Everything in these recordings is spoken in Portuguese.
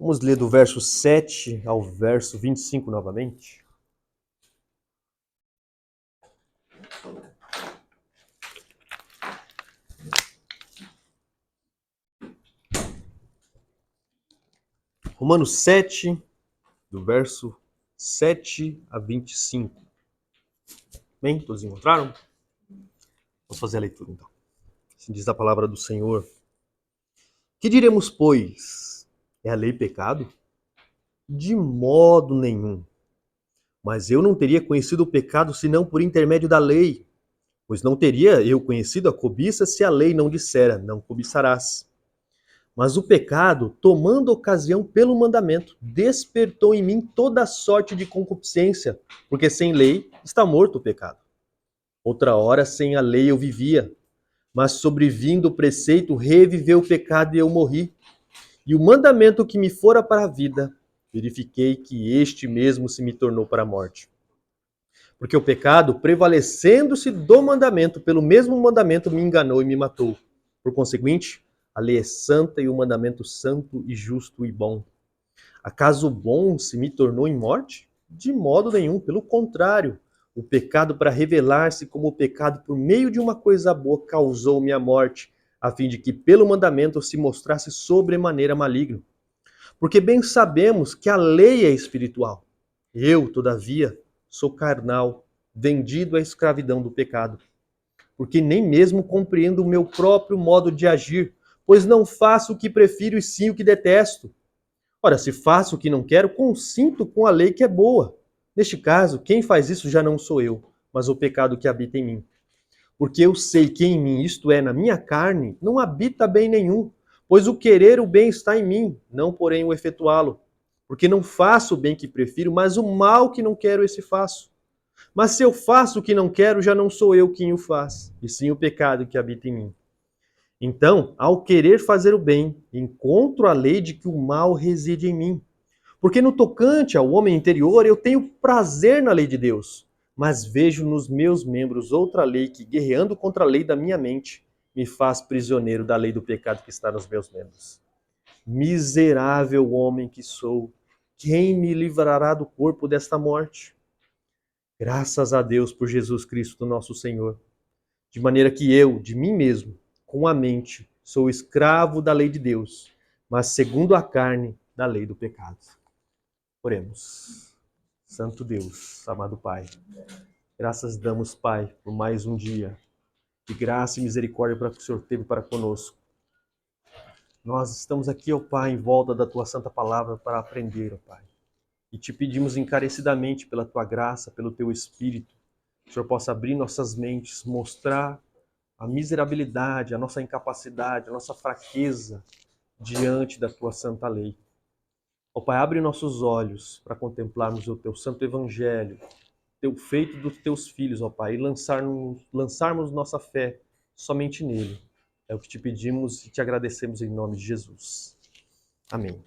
Vamos ler do verso 7 ao verso 25 novamente. Romanos 7, do verso 7 a 25. Bem, todos encontraram? Vamos fazer a leitura então. Assim diz a palavra do Senhor. Que diremos, pois? É a lei pecado? De modo nenhum. Mas eu não teria conhecido o pecado senão por intermédio da lei. Pois não teria eu conhecido a cobiça se a lei não dissera, não cobiçarás. Mas o pecado, tomando ocasião pelo mandamento, despertou em mim toda sorte de concupiscência, porque sem lei está morto o pecado. Outra hora sem a lei eu vivia, mas sobrevindo o preceito, reviveu o pecado e eu morri. E o mandamento que me fora para a vida, verifiquei que este mesmo se me tornou para a morte. Porque o pecado, prevalecendo-se do mandamento, pelo mesmo mandamento me enganou e me matou. Por conseguinte, a lei é santa e o mandamento santo e justo e bom. Acaso o bom se me tornou em morte? De modo nenhum, pelo contrário. O pecado, para revelar-se como o pecado por meio de uma coisa boa, causou-me a morte, a fim de que pelo mandamento se mostrasse sobremaneira maligno. Porque bem sabemos que a lei é espiritual. Eu, todavia, sou carnal, vendido à escravidão do pecado. Porque nem mesmo compreendo o meu próprio modo de agir, pois não faço o que prefiro e sim o que detesto. Ora, se faço o que não quero, consinto com a lei que é boa. Neste caso, quem faz isso já não sou eu, mas o pecado que habita em mim. Porque eu sei que em mim, isto é, na minha carne, não habita bem nenhum, pois o querer o bem está em mim, não porém o efetuá-lo. Porque não faço o bem que prefiro, mas o mal que não quero, esse faço. Mas se eu faço o que não quero, já não sou eu quem o faz, e sim o pecado que habita em mim. Então, ao querer fazer o bem, encontro a lei de que o mal reside em mim. Porque no tocante ao homem interior, eu tenho prazer na lei de Deus, mas vejo nos meus membros outra lei que, guerreando contra a lei da minha mente, me faz prisioneiro da lei do pecado que está nos meus membros. Miserável homem que sou, quem me livrará do corpo desta morte? Graças a Deus por Jesus Cristo, nosso Senhor. De maneira que eu, de mim mesmo, com a mente, sou escravo da lei de Deus, mas segundo a carne, da lei do pecado. Oremos. Santo Deus, amado Pai, graças damos, Pai, por mais um dia de graça e misericórdia para que o Senhor teve para conosco. Nós estamos aqui, ó Pai, em volta da Tua Santa Palavra para aprender, ó Pai. E te pedimos encarecidamente pela Tua graça, pelo Teu Espírito, que o Senhor possa abrir nossas mentes, mostrar a miserabilidade, a nossa incapacidade, a nossa fraqueza diante da Tua Santa Lei. Ó Pai, abre nossos olhos para contemplarmos o Teu Santo Evangelho, Teu feito dos Teus filhos, ó Pai, e lançarmos nossa fé somente nele. É o que te pedimos e te agradecemos em nome de Jesus. Amém.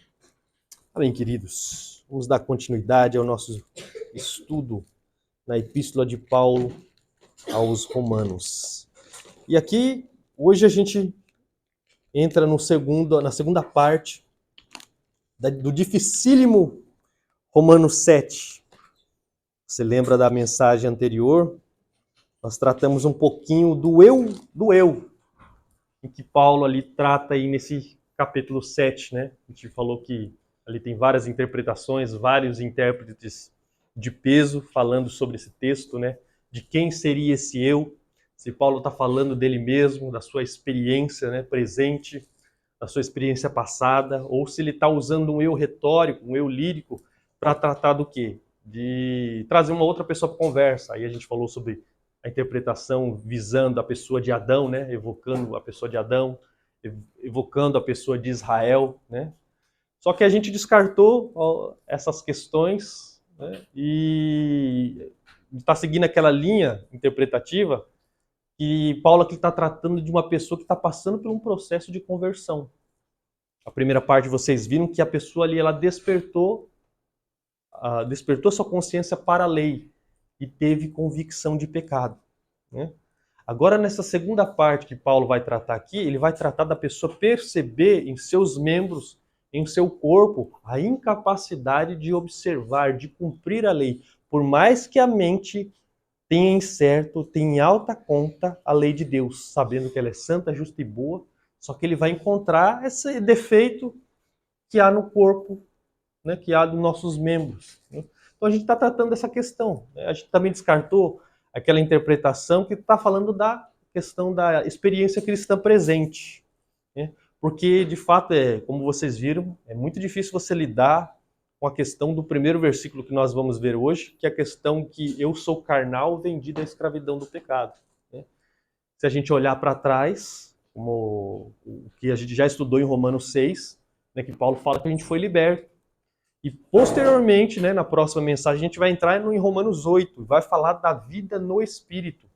Amém, queridos. Vamos dar continuidade ao nosso estudo na Epístola de Paulo aos Romanos. E aqui, hoje a gente entra na segunda parte do dificílimo Romanos 7. Você lembra da mensagem anterior? Nós tratamos um pouquinho do eu, em que Paulo ali trata aí nesse capítulo 7, né? A gente falou que ali tem várias interpretações, vários intérpretes de peso falando sobre esse texto, né? De quem seria esse eu? Se Paulo está falando dele mesmo, da sua experiência, né, presente, da sua experiência passada, ou se ele está usando um eu retórico, um eu lírico, para tratar do quê? De trazer uma outra pessoa para a conversa. Aí a gente falou sobre a interpretação visando a pessoa de Adão, né? Evocando a pessoa de Adão, evocando a pessoa de Israel, né? Só que a gente descartou essas questões, né? E está seguindo aquela linha interpretativa que Paulo aqui está tratando de uma pessoa que está passando por um processo de conversão. A primeira parte vocês viram que a pessoa ali ela despertou sua consciência para a lei e teve convicção de pecado, né? Agora, nessa segunda parte que Paulo vai tratar aqui, ele vai tratar da pessoa perceber em seus membros em seu corpo a incapacidade de observar, de cumprir a lei, por mais que a mente tenha em certo, tenha em alta conta a lei de Deus, sabendo que ela é santa, justa e boa, só que ele vai encontrar esse defeito que há no corpo, né, que há nos nossos membros. Né? Então a gente está tratando dessa questão. Né? A gente também descartou aquela interpretação que está falando da questão da experiência cristã presente. Né? Porque, de fato, como vocês viram, é muito difícil você lidar com a questão do primeiro versículo que nós vamos ver hoje, que é a questão que eu sou carnal, vendido à escravidão do pecado. Né? Se a gente olhar para trás, como o que a gente já estudou em Romanos 6, né, que Paulo fala que a gente foi liberto. E posteriormente, né, na próxima mensagem, a gente vai entrar em Romanos 8, vai falar da vida no Espírito.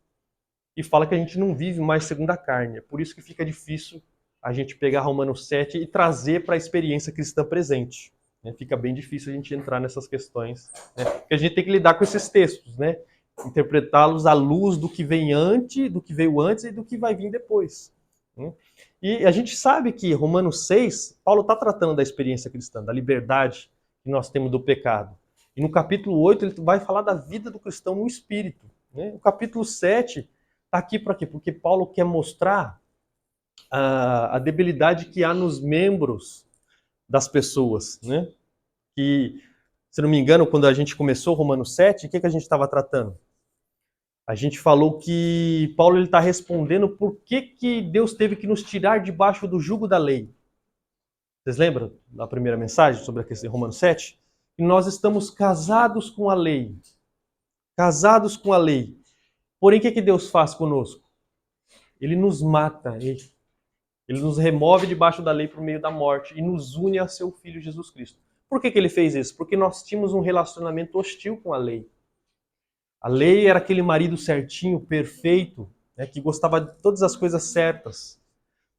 E fala que a gente não vive mais segundo a carne. É por isso que fica difícil a gente pegar Romanos 7 e trazer para a experiência cristã presente. Né? Fica bem difícil a gente entrar nessas questões. Né? Porque a gente tem que lidar com esses textos, né? Interpretá-los à luz do que vem antes, do que veio antes e do que vai vir depois. Né? E a gente sabe que Romanos 6, Paulo está tratando da experiência cristã, da liberdade que nós temos do pecado. E no capítulo 8 ele vai falar da vida do cristão no Espírito. Né? O capítulo 7 está aqui para quê? Porque Paulo quer mostrar a debilidade que há nos membros das pessoas. Né? Que, se não me engano, quando a gente começou Romanos 7, o que a gente estava tratando? A gente falou que Paulo está respondendo por que Deus teve que nos tirar debaixo do jugo da lei. Vocês lembram da primeira mensagem sobre a questão de Romanos 7? Que nós estamos casados com a lei. Casados com a lei. Porém, o que Deus faz conosco? Ele nos mata. Ele nos remove debaixo da lei por meio da morte e nos une a seu Filho Jesus Cristo. Por que ele fez isso? Porque nós tínhamos um relacionamento hostil com a lei. A lei era aquele marido certinho, perfeito, né, que gostava de todas as coisas certas.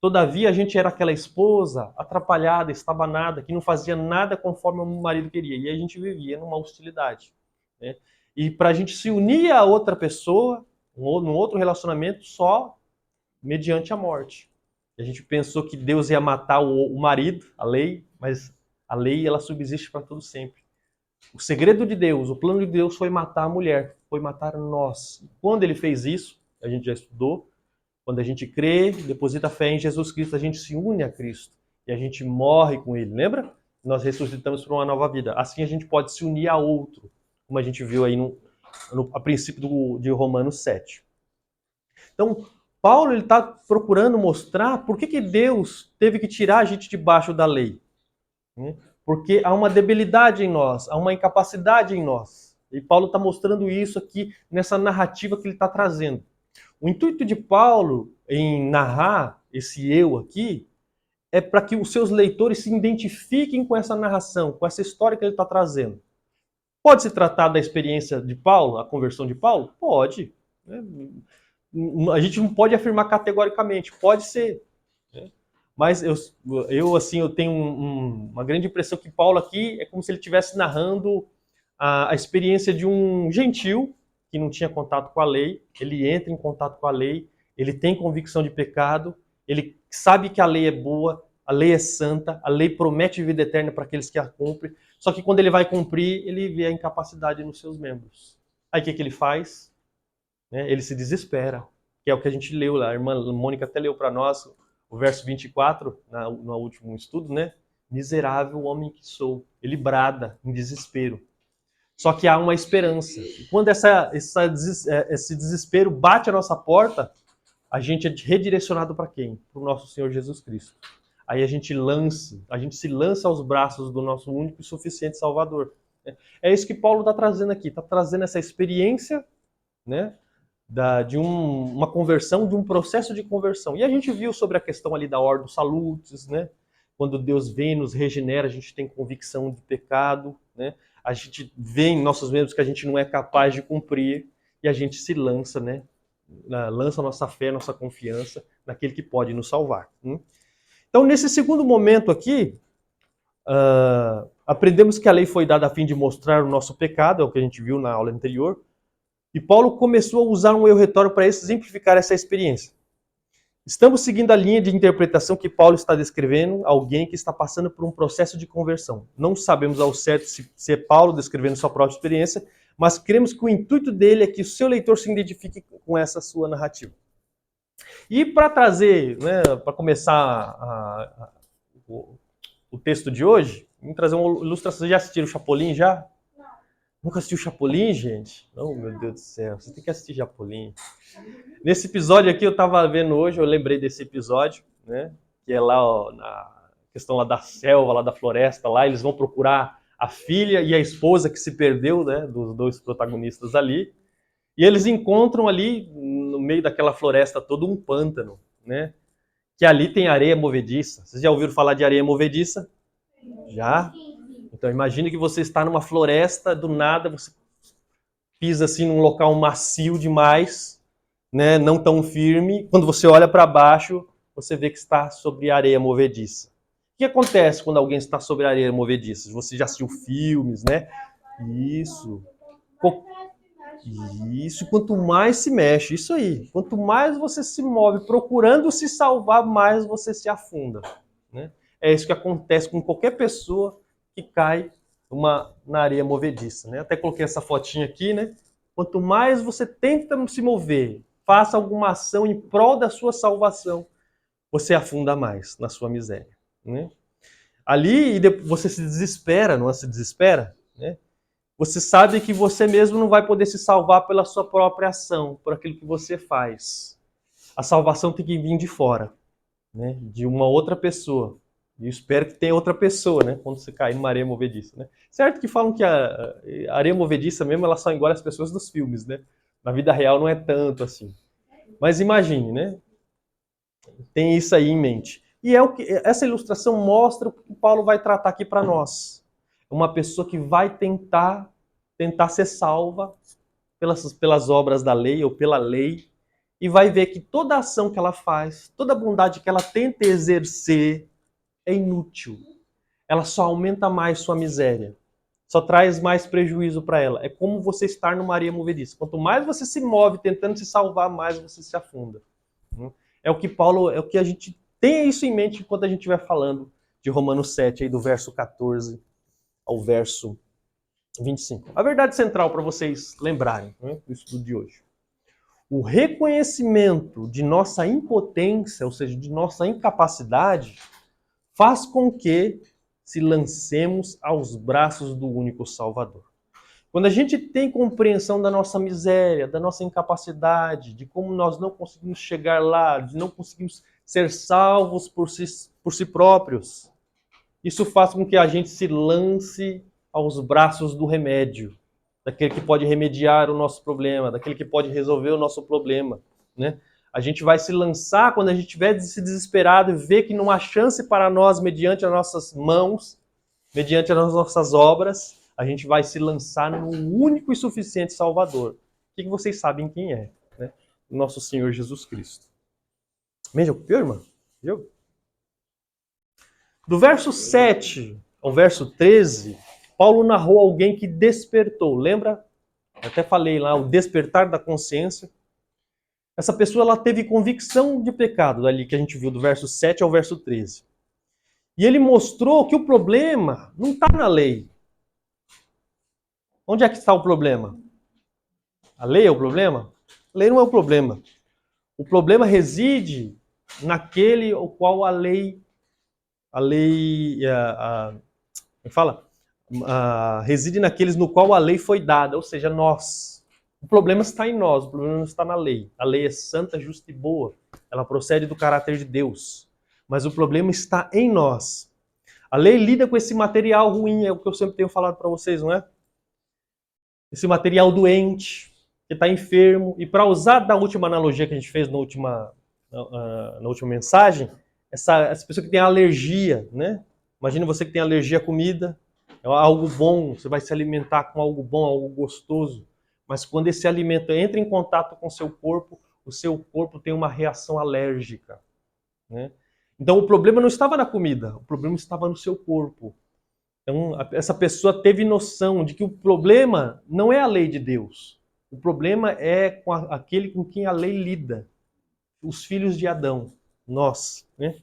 Todavia, a gente era aquela esposa atrapalhada, estabanada, que não fazia nada conforme o marido queria. E a gente vivia numa hostilidade. Né? E para a gente se unir a outra pessoa, num outro relacionamento, só mediante a morte. A gente pensou que Deus ia matar o marido, a lei, mas a lei ela subsiste para todo sempre. O segredo de Deus, o plano de Deus foi matar a mulher, foi matar nós. E quando ele fez isso, a gente já estudou, quando a gente crê, deposita fé em Jesus Cristo, a gente se une a Cristo e a gente morre com ele, lembra? Nós ressuscitamos para uma nova vida. Assim a gente pode se unir a outro, como a gente viu aí a princípio de Romanos 7. Então, Paulo está procurando mostrar por que Deus teve que tirar a gente debaixo da lei. Porque há uma debilidade em nós, há uma incapacidade em nós. E Paulo está mostrando isso aqui nessa narrativa que ele está trazendo. O intuito de Paulo em narrar esse eu aqui é para que os seus leitores se identifiquem com essa narração, com essa história que ele está trazendo. Pode se tratar da experiência de Paulo, a conversão de Paulo? Pode. Né? A gente não pode afirmar categoricamente, pode ser. Né? Mas eu tenho uma grande impressão que Paulo aqui é como se ele estivesse narrando a experiência de um gentil que não tinha contato com a lei, ele entra em contato com a lei, ele tem convicção de pecado, ele sabe que a lei é boa, a lei é santa, a lei promete vida eterna para aqueles que a cumprem, só que quando ele vai cumprir, ele vê a incapacidade nos seus membros. Aí o que ele faz? Ele se desespera, que é o que a gente leu lá, a irmã Mônica até leu para nós, o verso 24, no último estudo, né? Miserável homem que sou. Ele brada em desespero. Só que há uma esperança. E quando esse desespero bate a nossa porta, a gente é redirecionado para quem? Para o nosso Senhor Jesus Cristo. Aí a gente se lança aos braços do nosso único e suficiente Salvador. É isso que Paulo está trazendo aqui. Está trazendo essa experiência, né, de uma conversão, de um processo de conversão. E a gente viu sobre a questão ali da ordem dos salutis, né? Quando Deus vem, nos regenera, a gente tem convicção de pecado, né? A gente vê em nossos membros que a gente não é capaz de cumprir e a gente se lança, né? Lança nossa fé, nossa confiança naquele que pode nos salvar. Então, nesse segundo momento aqui, aprendemos que a lei foi dada a fim de mostrar o nosso pecado, é o que a gente viu na aula anterior, e Paulo começou a usar um eu retórico para exemplificar essa experiência. Estamos seguindo a linha de interpretação que Paulo está descrevendo alguém que está passando por um processo de conversão. Não sabemos ao certo se é Paulo descrevendo sua própria experiência, mas cremos que o intuito dele é que o seu leitor se identifique com essa sua narrativa. E para trazer, né, para começar o texto de hoje, vamos trazer uma ilustração. Vocês já assistiram o Chapolin já? Não. Nunca assistiu o Chapolin, gente? Oh, meu Deus do céu, você tem que assistir Chapolin. Nesse episódio aqui, eu estava vendo hoje, eu lembrei desse episódio, né? Que é lá, ó, na questão lá da selva, lá da floresta, lá eles vão procurar a filha e a esposa que se perdeu, né? Dos dois protagonistas ali. E eles encontram ali, no meio daquela floresta toda, um pântano, né? Que ali tem areia movediça. Vocês já ouviram falar de areia movediça? Já? Então imagine que você está numa floresta, do nada você pisa assim num local macio demais, né, não tão firme. Quando você olha para baixo, você vê que está sobre areia movediça. O que acontece quando alguém está sobre areia movediça? Você já assistiu filmes, né? Isso. Isso, quanto mais se mexe, isso aí. Quanto mais você se move procurando se salvar, mais você se afunda, né? É isso que acontece com qualquer pessoa que cai na areia movediça, né? Até coloquei essa fotinha aqui, né? Quanto mais você tenta se mover, faça alguma ação em prol da sua salvação, você afunda mais na sua miséria, né? Ali você se desespera, não se desespera, né? Você sabe que você mesmo não vai poder se salvar pela sua própria ação, por aquilo que você faz. A salvação tem que vir de fora, né? De uma outra pessoa. E eu espero que tenha outra pessoa, né? Quando você cair numa areia movediça, né? Certo que falam que a areia movediça mesmo, ela só engole as pessoas dos filmes, né? Na vida real não é tanto assim. Mas imagine, né? Tem isso aí em mente. E é o que essa ilustração mostra o que Paulo vai tratar aqui para nós. Uma pessoa que vai tentar ser salva pelas obras da lei ou pela lei, e vai ver que toda ação que ela faz, toda bondade que ela tenta exercer é inútil. Ela só aumenta mais sua miséria. Só traz mais prejuízo para ela. É como você estar numa areia movediça. Quanto mais você se move tentando se salvar, mais você se afunda. É o que Paulo, é o que a gente tem isso em mente quando a gente estiver falando de Romanos 7, aí do verso 14 ao verso 25. A verdade central para vocês lembrarem, né, do estudo de hoje. O reconhecimento de nossa impotência, ou seja, de nossa incapacidade, faz com que se lancemos aos braços do único Salvador. Quando a gente tem compreensão da nossa miséria, da nossa incapacidade, de como nós não conseguimos chegar lá, de não conseguimos ser salvos por si próprios, isso faz com que a gente se lance aos braços do remédio, daquele que pode remediar o nosso problema, daquele que pode resolver o nosso problema, né? A gente vai se lançar quando a gente estiver se desesperado e ver que não há chance para nós mediante as nossas mãos, mediante as nossas obras, a gente vai se lançar no único e suficiente Salvador. O que vocês sabem quem é, né? Nosso Senhor Jesus Cristo. Veja, copiou, irmã? Viu? Do verso 7 ao verso 13, Paulo narrou alguém que despertou. Lembra? Eu até falei lá, o despertar da consciência. Essa pessoa ela teve convicção de pecado, dali que a gente viu, do verso 7 ao verso 13. E ele mostrou que o problema não está na lei. Onde é que está o problema? A lei é o problema? A lei não é o problema. O problema reside naquele o qual a lei reside naqueles no qual a lei foi dada, ou seja, nós. O problema está em nós, o problema não está na lei. A lei é santa, justa e boa. Ela procede do caráter de Deus. Mas o problema está em nós. A lei lida com esse material ruim, é o que eu sempre tenho falado para vocês, não é? Esse material doente, que está enfermo. E para usar da última analogia que a gente fez na última mensagem, essa pessoa que tem alergia, né? Imagina você que tem alergia à comida, é algo bom, você vai se alimentar com algo bom, algo gostoso. Mas quando esse alimento entra em contato com o seu corpo tem uma reação alérgica, né? Então o problema não estava na comida, o problema estava no seu corpo. Então essa pessoa teve noção de que o problema não é a lei de Deus. O problema é com aquele com quem a lei lida, os filhos de Adão. nós, né?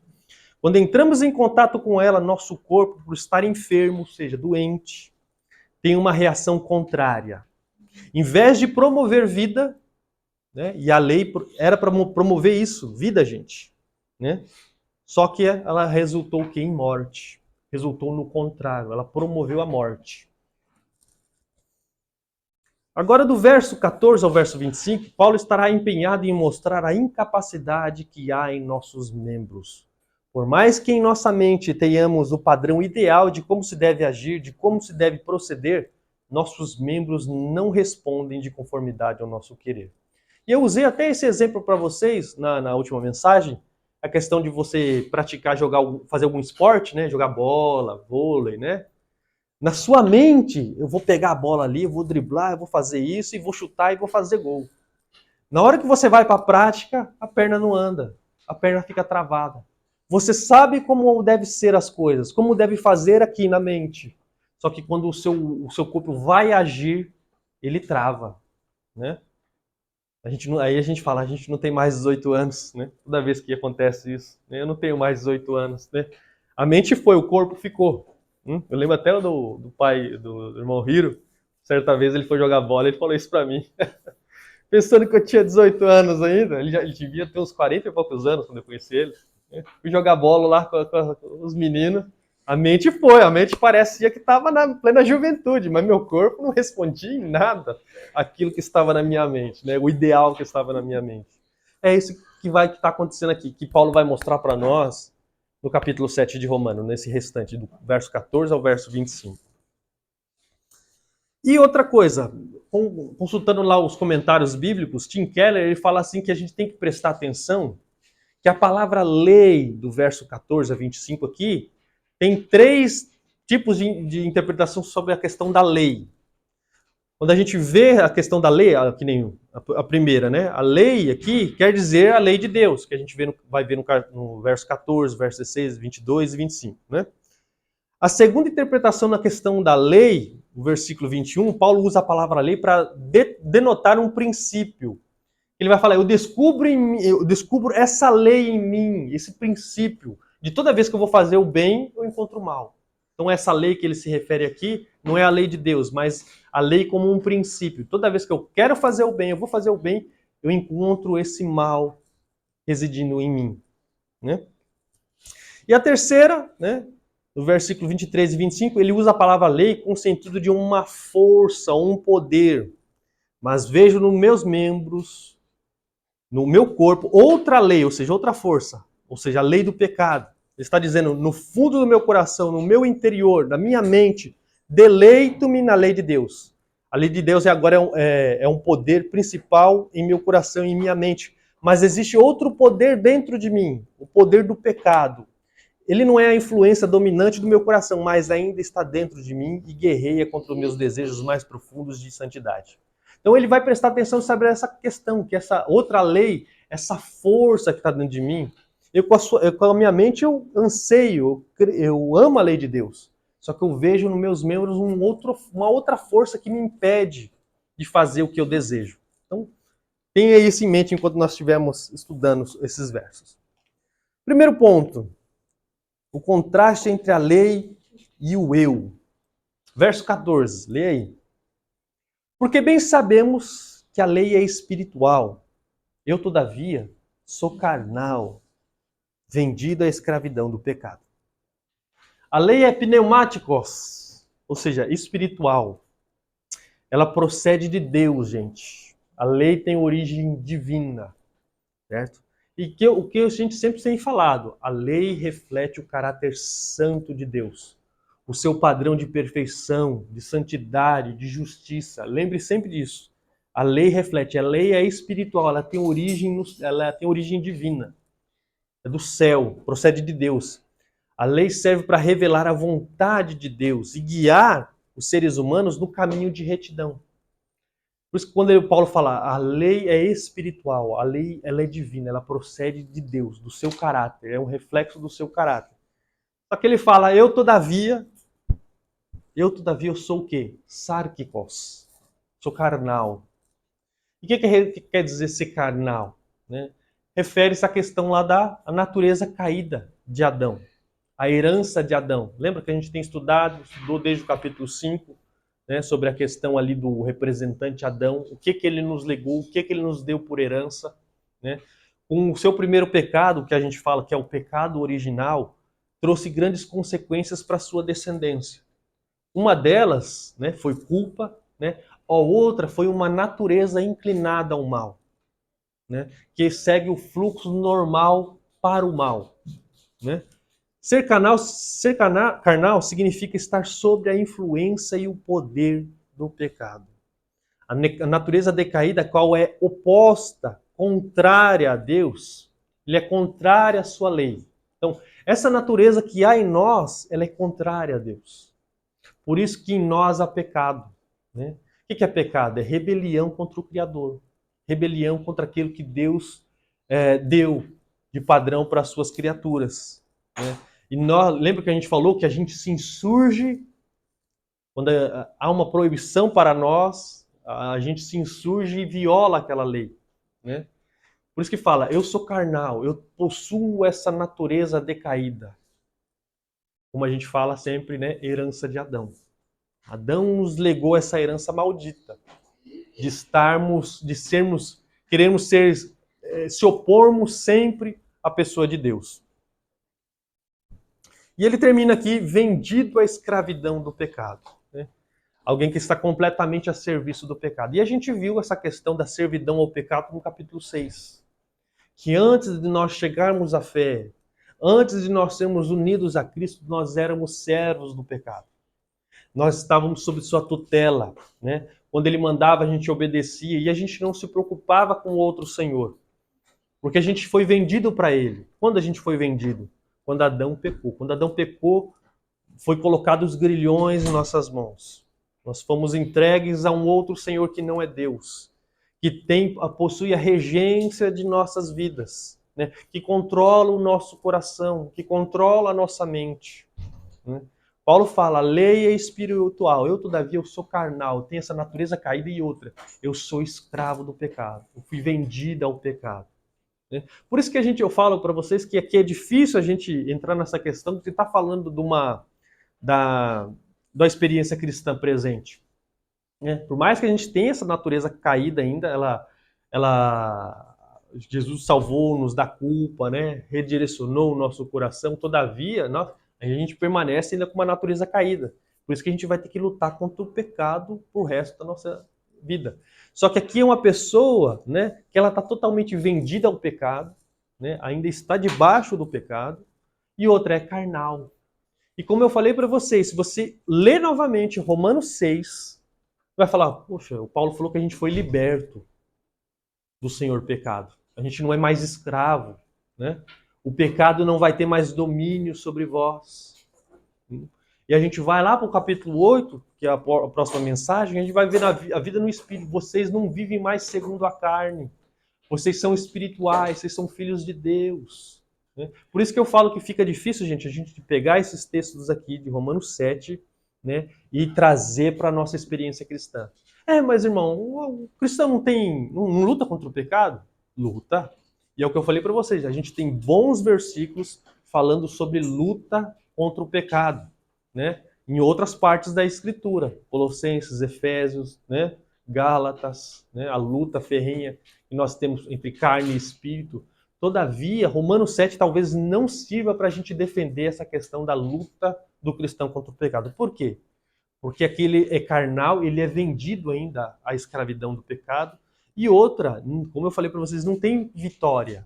Quando entramos em contato com ela, nosso corpo, por estar enfermo, ou seja, doente, tem uma reação contrária. Em vez de promover vida, né? E a lei era para promover isso, vida, gente, né? Só que ela resultou o quê? Em morte. Resultou no contrário, ela promoveu a morte. Agora, do verso 14 ao verso 25, Paulo estará empenhado em mostrar a incapacidade que há em nossos membros. Por mais que em nossa mente tenhamos o padrão ideal de como se deve agir, de como se deve proceder, nossos membros não respondem de conformidade ao nosso querer. E eu usei até esse exemplo para vocês na última mensagem, a questão de você praticar, fazer algum esporte, né? Jogar bola, vôlei, né? Na sua mente, eu vou pegar a bola ali, eu vou driblar, eu vou fazer isso, e vou chutar e vou fazer gol. Na hora que você vai para a prática, a perna não anda, a perna fica travada. Você sabe como deve ser as coisas, como deve fazer aqui na mente. Só que quando o seu corpo vai agir, ele trava, né? Aí a gente fala, a gente não tem mais 18 anos, né? Toda vez que acontece isso, né? Eu não tenho mais 18 anos, né? A mente foi, o corpo ficou. Eu lembro até do pai do irmão Hiro, certa vez ele foi jogar bola e ele falou isso pra mim. Pensando que eu tinha 18 anos ainda, ele devia ter uns 40 e poucos anos quando eu conheci ele. Né? Fui jogar bola lá com os meninos. A mente foi, a mente parecia que estava na plena juventude, mas meu corpo não respondia em nada aquilo que estava na minha mente, né? O ideal que estava na minha mente. É isso que vai estar acontecendo aqui, que Paulo vai mostrar para nós no capítulo 7 de Romanos, nesse restante, do verso 14 ao verso 25. E outra coisa, consultando lá os comentários bíblicos, Tim Keller ele fala assim que a gente tem que prestar atenção que a palavra lei, do verso 14 a 25 aqui, tem 3 tipos de interpretação sobre a questão da lei. Quando a gente vê a questão da lei, que nem a primeira, né? A lei aqui quer dizer a lei de Deus, que a gente vai ver no verso 14, verso 16, 22 e 25, né? A segunda interpretação na questão da lei, o versículo 21, Paulo usa a palavra lei para denotar um princípio. Ele vai falar, eu descubro essa lei em mim, esse princípio, de toda vez que eu vou fazer o bem, eu encontro o mal. Então essa lei que ele se refere aqui, não é a lei de Deus, mas a lei como um princípio. Toda vez que eu quero fazer o bem, eu vou fazer o bem, eu encontro esse mal residindo em mim. Né? E a terceira, né, no versículo 23 e 25, ele usa a palavra lei com o sentido de uma força, um poder. Mas vejo nos meus membros, no meu corpo, outra lei, ou seja, outra força, ou seja, a lei do pecado. Ele está dizendo, no fundo do meu coração, no meu interior, na minha mente, deleito-me na lei de Deus. A lei de Deus agora é um poder principal em meu coração e em minha mente. Mas existe outro poder dentro de mim, o poder do pecado. Ele não é a influência dominante do meu coração, mas ainda está dentro de mim e guerreia contra os meus desejos mais profundos de santidade. Então ele vai prestar atenção sobre essa questão, que essa outra lei, essa força que está dentro de mim, com a minha mente eu anseio, eu amo a lei de Deus. Só que eu vejo nos meus membros uma outra força que me impede de fazer o que eu desejo. Então, tenha isso em mente enquanto nós estivermos estudando esses versos. Primeiro ponto, o contraste entre a lei e o eu. Verso 14, leia aí. Porque bem sabemos que a lei é espiritual. Eu, todavia, sou carnal, vendido à escravidão do pecado. A lei é pneumáticos, ou seja, espiritual. Ela procede de Deus, gente. A lei tem origem divina, certo? E o que a gente sempre tem falado, a lei reflete o caráter santo de Deus. O seu padrão de perfeição, de santidade, de justiça. Lembre sempre disso. A lei reflete, a lei é espiritual, ela tem origem divina. É do céu, procede de Deus. A lei serve para revelar a vontade de Deus e guiar os seres humanos no caminho de retidão. Por isso que quando Paulo fala, a lei é espiritual, a lei ela é divina, ela procede de Deus, do seu caráter, é um reflexo do seu caráter. Só que ele fala, eu todavia eu sou o quê? Sárquicos, sou carnal. E o que quer dizer ser carnal? Né? refere-se à questão lá da natureza caída de Adão, a herança de Adão. Lembra que a gente tem estudou desde o capítulo 5, né, sobre a questão ali do representante Adão, o que ele nos legou, o que ele nos deu por herança, né? Com o seu primeiro pecado, que a gente fala que é o pecado original, trouxe grandes consequências para a sua descendência. Uma delas, né, foi culpa, né? A outra foi uma natureza inclinada ao mal, né, que segue o fluxo normal para o mal, né? Ser carnal significa estar sob a influência e o poder do pecado. A natureza decaída, qual é oposta, contrária a Deus, ele é contrária à sua lei. Então, essa natureza que há em nós, ela é contrária a Deus. Por isso que em nós há pecado, né? O que é pecado? É rebelião contra o Criador. Rebelião contra aquilo que Deus deu de padrão para as suas criaturas, né? E lembra que a gente falou que a gente se insurge quando há uma proibição para nós, a gente se insurge e viola aquela lei, né? Por isso que fala, eu sou carnal, eu possuo essa natureza decaída. Como a gente fala sempre, né? Herança de Adão. Adão nos legou essa herança maldita queremos se opormos sempre à pessoa de Deus. E ele termina aqui, vendido à escravidão do pecado, né? Alguém que está completamente a serviço do pecado. E a gente viu essa questão da servidão ao pecado no capítulo 6. Que antes de nós chegarmos à fé, antes de nós sermos unidos a Cristo, nós éramos servos do pecado. Nós estávamos sob sua tutela, né? Quando ele mandava, a gente obedecia e a gente não se preocupava com outro senhor. Porque a gente foi vendido para ele. Quando a gente foi vendido? Quando Adão pecou. Quando Adão pecou, foi colocado os grilhões em nossas mãos. Nós fomos entregues a um outro senhor que não é Deus, que possui a regência de nossas vidas, né? Que controla o nosso coração, que controla a nossa mente, né? Paulo fala, a lei é espiritual, eu todavia eu sou carnal, tenho essa natureza caída e outra, eu sou escravo do pecado, eu fui vendida ao pecado, né? Por isso que eu falo para vocês que aqui é difícil a gente entrar nessa questão, porque está falando da experiência cristã presente, né? Por mais que a gente tenha essa natureza caída ainda, Jesus salvou-nos da culpa, né? Redirecionou o nosso coração, todavia, a gente permanece ainda com uma natureza caída. Por isso que a gente vai ter que lutar contra o pecado pro resto da nossa vida. Só que aqui é uma pessoa, né, que ela está totalmente vendida ao pecado, né, ainda está debaixo do pecado, e outra é carnal. E como eu falei para vocês, se você ler novamente Romanos 6, vai falar, poxa, o Paulo falou que a gente foi liberto do Senhor pecado. A gente não é mais escravo, né? O pecado não vai ter mais domínio sobre vós. E a gente vai lá para o capítulo 8, que é a próxima mensagem, a gente vai ver a vida no Espírito. Vocês não vivem mais segundo a carne. Vocês são espirituais, vocês são filhos de Deus, né? Por isso que eu falo que fica difícil, gente, a gente pegar esses textos aqui de Romanos 7, né, e trazer para a nossa experiência cristã. Mas irmão, o cristão não luta contra o pecado? Luta. E é o que eu falei para vocês, a gente tem bons versículos falando sobre luta contra o pecado, né? Em outras partes da Escritura, Colossenses, Efésios, né? Gálatas, né? A luta ferrenha que nós temos entre carne e espírito. Todavia, Romanos 7 talvez não sirva para a gente defender essa questão da luta do cristão contra o pecado. Por quê? Porque aquele é carnal, ele é vendido ainda à escravidão do pecado. E outra, como eu falei para vocês, não tem vitória.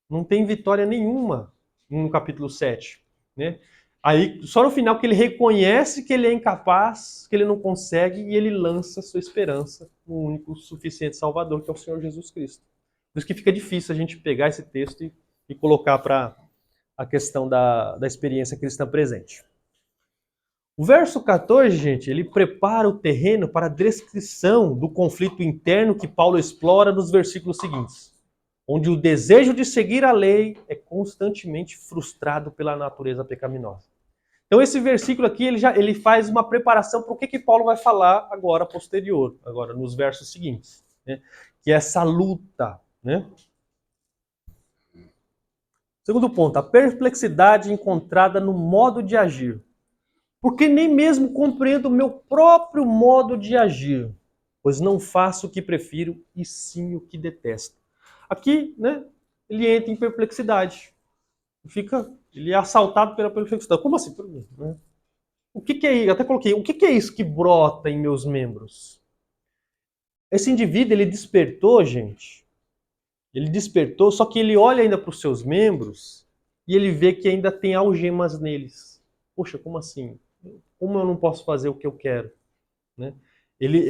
Não tem vitória nenhuma no capítulo 7, né? Aí, só no final que ele reconhece que ele é incapaz, que ele não consegue, e ele lança sua esperança no único suficiente Salvador, que é o Senhor Jesus Cristo. Por isso que fica difícil a gente pegar esse texto e colocar para a questão da experiência cristã presente. O verso 14, gente, ele prepara o terreno para a descrição do conflito interno que Paulo explora nos versículos seguintes, onde o desejo de seguir a lei é constantemente frustrado pela natureza pecaminosa. Então esse versículo aqui, ele faz uma preparação para o que Paulo vai falar agora posterior, agora nos versos seguintes, né? Que é essa luta, né? Segundo ponto, a perplexidade encontrada no modo de agir. Porque nem mesmo compreendo o meu próprio modo de agir, pois não faço o que prefiro e sim o que detesto. Aqui, né, ele entra em perplexidade. Ele é assaltado pela perplexidade. Como assim? Né? O que é isso? Até coloquei, o que é isso que brota em meus membros? Esse indivíduo, ele despertou, gente. Ele despertou, só que ele olha ainda para os seus membros e ele vê que ainda tem algemas neles. Poxa, como assim? Como eu não posso fazer o que eu quero? Né?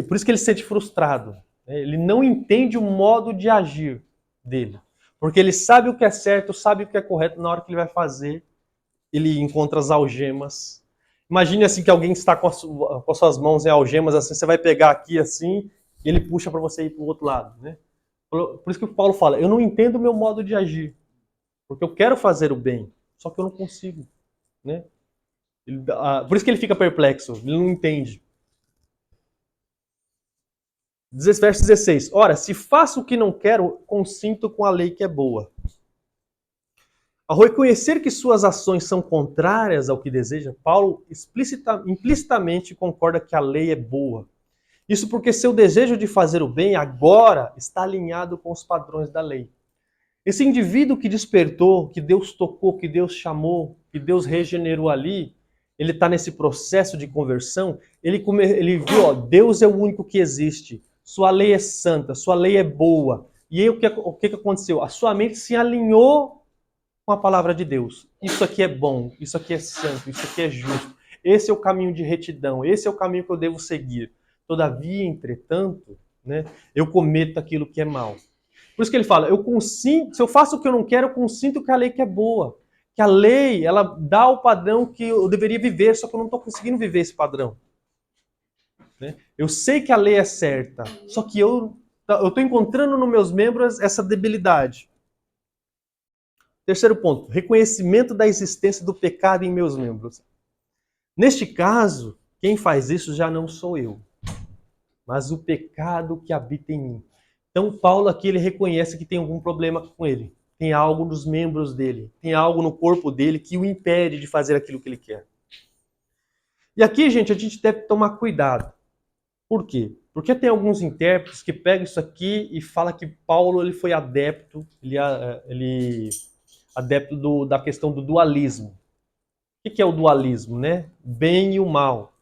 Por isso que ele se sente frustrado. Né? Ele não entende o modo de agir dele. Porque ele sabe o que é certo, sabe o que é correto, na hora que ele vai fazer, ele encontra as algemas. Imagine assim que alguém está com as suas mãos em algemas, assim, você vai pegar aqui assim, e ele puxa para você ir para o outro lado. Né? Por isso que o Paulo fala, eu não entendo o meu modo de agir, porque eu quero fazer o bem, só que eu não consigo. Né? Por isso que ele fica perplexo, ele não entende. Verso 16. Ora, se faço o que não quero, consinto com a lei que é boa. Ao reconhecer que suas ações são contrárias ao que deseja, Paulo implicitamente concorda que a lei é boa. Isso porque seu desejo de fazer o bem agora está alinhado com os padrões da lei. Esse indivíduo que despertou, que Deus tocou, que Deus chamou, que Deus regenerou ali, ele está nesse processo de conversão, ele viu, ó, Deus é o único que existe, sua lei é santa, sua lei é boa. E aí o que aconteceu? A sua mente se alinhou com a palavra de Deus. Isso aqui é bom, isso aqui é santo, isso aqui é justo. Esse é o caminho de retidão, esse é o caminho que eu devo seguir. Todavia, entretanto, né, eu cometo aquilo que é mal. Por isso que ele fala, se eu faço o que eu não quero, eu consinto que a lei que é boa. Que a lei, ela dá o padrão que eu deveria viver, só que eu não estou conseguindo viver esse padrão. Né? Eu sei que a lei é certa, só que eu estou encontrando nos meus membros essa debilidade. Terceiro ponto, reconhecimento da existência do pecado em meus membros. Neste caso, quem faz isso já não sou eu, mas o pecado que habita em mim. Então, Paulo aqui ele reconhece que tem algum problema com ele. Tem algo nos membros dele, tem algo no corpo dele que o impede de fazer aquilo que ele quer. E aqui, gente, a gente deve tomar cuidado. Por quê? Porque tem alguns intérpretes que pegam isso aqui e falam que Paulo ele foi adepto, adepto da questão do dualismo. O que é o dualismo, né? O bem e o mal.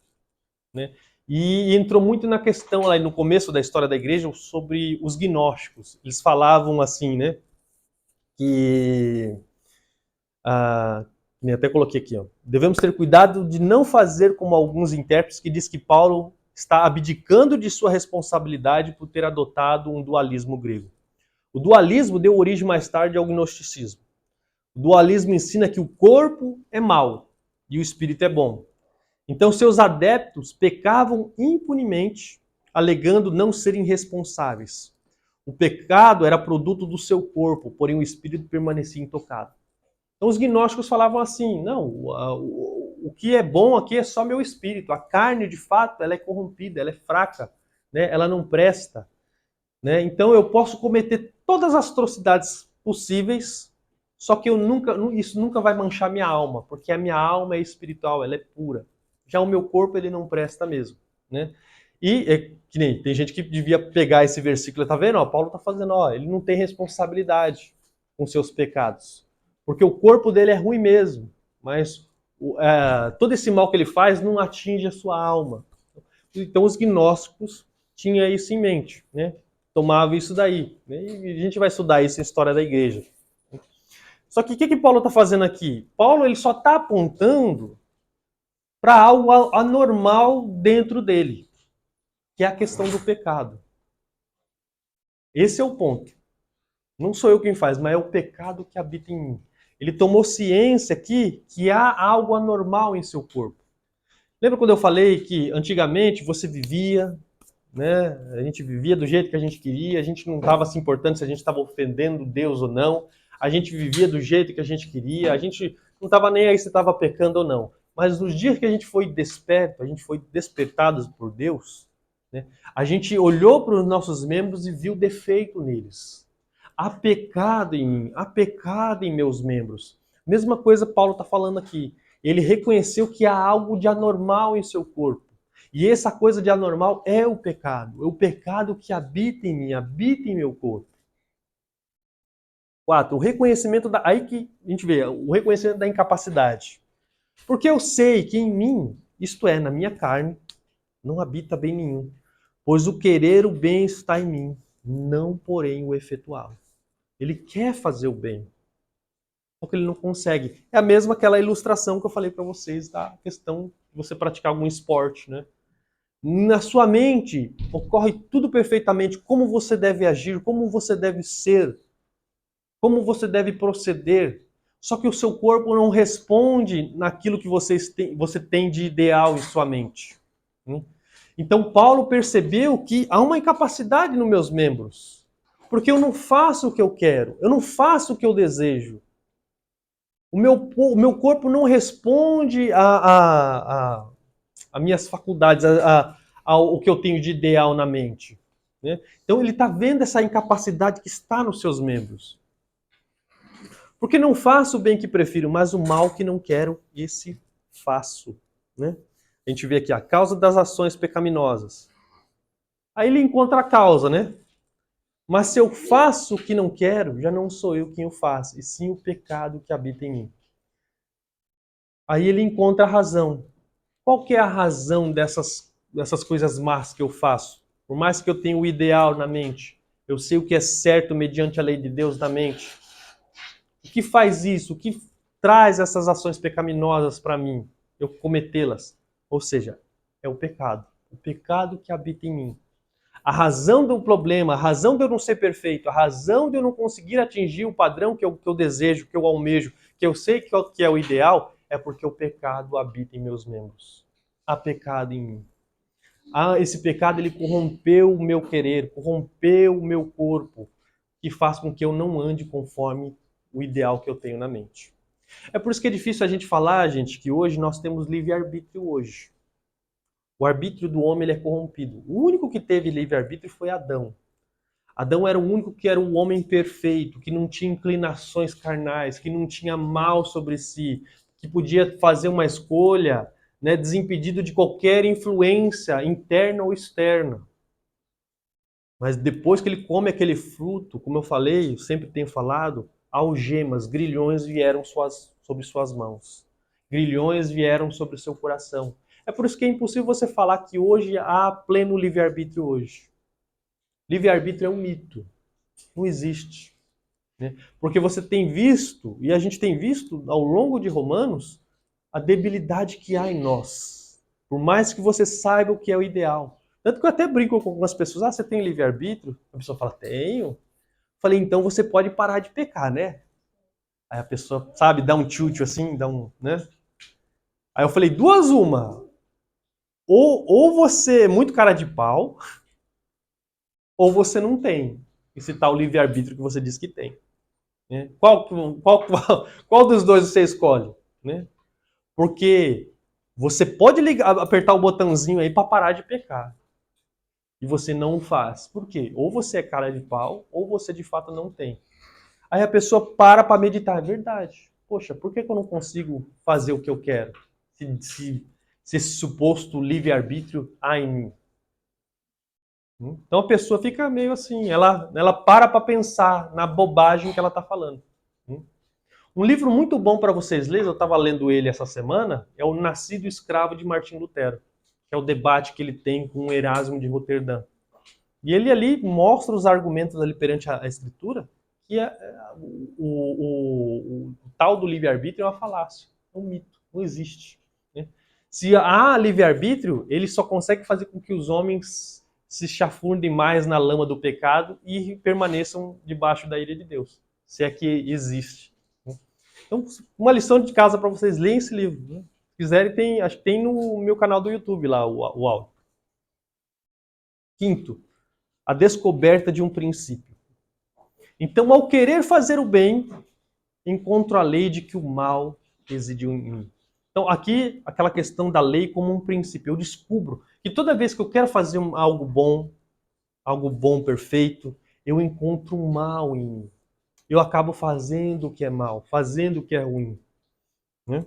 Né? E entrou muito na questão lá no começo da história da igreja sobre os gnósticos. Eles falavam assim, né? Que até coloquei aqui, ó. Devemos ter cuidado de não fazer como alguns intérpretes que diz que Paulo está abdicando de sua responsabilidade por ter adotado um dualismo grego. O dualismo deu origem mais tarde ao gnosticismo. O dualismo ensina que o corpo é mau e o espírito é bom. Então seus adeptos pecavam impunemente, alegando não serem responsáveis. O pecado era produto do seu corpo, porém o espírito permanecia intocado. Então os gnósticos falavam assim, não, o que é bom aqui é só meu espírito. A carne, de fato, ela é corrompida, ela é fraca, né? Ela não presta. Né? Então eu posso cometer todas as atrocidades possíveis, só que isso nunca vai manchar minha alma, porque a minha alma é espiritual, ela é pura. Já o meu corpo, ele não presta mesmo. Né? E que nem tem gente que devia pegar esse versículo, tá vendo? Ó, Paulo tá fazendo, ó, ele não tem responsabilidade com seus pecados. Porque o corpo dele é ruim mesmo, mas todo esse mal que ele faz não atinge a sua alma. Então os gnósticos tinham isso em mente, né? Tomava isso daí. Né? E a gente vai estudar isso em História da Igreja. Só que o que Paulo está fazendo aqui? Paulo ele só está apontando para algo anormal dentro dele, que é a questão do pecado. Esse é o ponto. Não sou eu quem faz, mas é o pecado que habita em mim. Ele tomou ciência aqui que há algo anormal em seu corpo. Lembra quando eu falei que antigamente você vivia, né? A gente vivia do jeito que a gente queria, a gente não estava se importando se a gente estava ofendendo Deus ou não, a gente vivia do jeito que a gente queria, a gente não estava nem aí se estava pecando ou não. Mas nos dias que a gente foi desperto, a gente foi despertados por Deus, né? A gente olhou para os nossos membros e viu defeito neles. há pecado em mim, há pecado em meus membros. Mesma coisa Paulo está falando aqui. Ele reconheceu que há algo de anormal em seu corpo. E essa coisa de anormal é o pecado que habita em mim, habita em meu corpo. 4. O reconhecimento da... Aí que a gente vê, o reconhecimento da incapacidade. Porque eu sei que em mim, isto é, na minha carne, não habita bem nenhum. Pois o querer o bem está em mim, não porém o efetuá-lo. Ele quer fazer o bem, só que ele não consegue. É a mesma aquela ilustração que eu falei para vocês da questão de você praticar algum esporte, né? Na sua mente ocorre tudo perfeitamente, como você deve agir, como você deve ser, como você deve proceder. Só que o seu corpo não responde naquilo que você tem de ideal em sua mente. Então Paulo percebeu que há uma incapacidade nos meus membros. Porque eu não faço o que eu quero, eu não faço o que eu desejo. O meu corpo não responde a minhas faculdades, ao que eu tenho de ideal na mente. Né? Então ele está vendo essa incapacidade que está nos seus membros. Porque não faço o bem que prefiro, mas o mal que não quero, esse faço. Né? A gente vê aqui a causa das ações pecaminosas. Aí ele encontra a causa, né? Mas se eu faço o que não quero, já não sou eu quem o faz, e sim o pecado que habita em mim. Aí ele encontra a razão. Qual que é a razão dessas coisas más que eu faço? Por mais que eu tenha o ideal na mente, eu sei o que é certo mediante a lei de Deus na mente. O que faz isso? O que traz essas ações pecaminosas para mim? Eu cometê-las. Ou seja, é o pecado. O pecado que habita em mim. A razão do problema, a razão de eu não ser perfeito, a razão de eu não conseguir atingir o padrão que eu desejo, que eu almejo, que eu sei que é o ideal, é porque o pecado habita em meus membros. Há pecado em mim. Esse pecado ele corrompeu o meu querer, corrompeu o meu corpo, que faz com que eu não ande conforme o ideal que eu tenho na mente. É por isso que é difícil a gente falar, gente, que hoje nós temos livre-arbítrio hoje. O arbítrio do homem ele é corrompido. O único que teve livre-arbítrio foi Adão. Adão era o único que era o homem perfeito, que não tinha inclinações carnais, que não tinha mal sobre si, que podia fazer uma escolha, né, desimpedido de qualquer influência interna ou externa. Mas depois que ele come aquele fruto, como eu falei, eu sempre tenho falado, algemas, grilhões vieram sobre suas mãos. Grilhões vieram sobre o seu coração. É por isso que é impossível você falar que hoje há pleno livre-arbítrio hoje. Livre-arbítrio é um mito. Não existe. Né? Porque você tem visto, e a gente tem visto ao longo de Romanos, a debilidade que há em nós. Por mais que você saiba o que é o ideal. Tanto que eu até brinco com algumas pessoas, você tem livre-arbítrio? A pessoa fala, tenho. Falei, então você pode parar de pecar, né? Aí a pessoa, sabe, dá um tilt assim, dá um, né? Aí eu falei, duas uma. Ou você é muito cara de pau, ou você não tem esse tal livre-arbítrio que você diz que tem. Né? Qual dos dois você escolhe? Né? Porque você pode apertar o botãozinho aí para parar de pecar. E você não o faz. Por quê? Ou você é cara de pau, ou você de fato não tem. Aí a pessoa para meditar. É verdade. Poxa, por que eu não consigo fazer o que eu quero? Se esse suposto livre-arbítrio há em mim. Então a pessoa fica meio assim, ela para pensar na bobagem que ela está falando. Um livro muito bom para vocês lerem, eu estava lendo ele essa semana, é O Nascido Escravo de Martim Lutero, que é o debate que ele tem com o Erasmo de Roterdã. E ele ali mostra os argumentos ali perante a Escritura, que o tal do livre-arbítrio é uma falácia, é um mito, não existe. Né? Se há livre-arbítrio, ele só consegue fazer com que os homens se chafurdem mais na lama do pecado e permaneçam debaixo da ira de Deus, se é que existe. Então, uma lição de casa para vocês, leiam esse livro. Né? Se quiserem, acho que tem no meu canal do YouTube lá o áudio. Quinto, a descoberta de um princípio. Então, ao querer fazer o bem, encontro a lei de que o mal residiu em mim. Então, aqui, aquela questão da lei como um princípio. Eu descubro que toda vez que eu quero fazer algo bom, perfeito, eu encontro um mal em mim. Eu acabo fazendo o que é mal, fazendo o que é ruim. Né?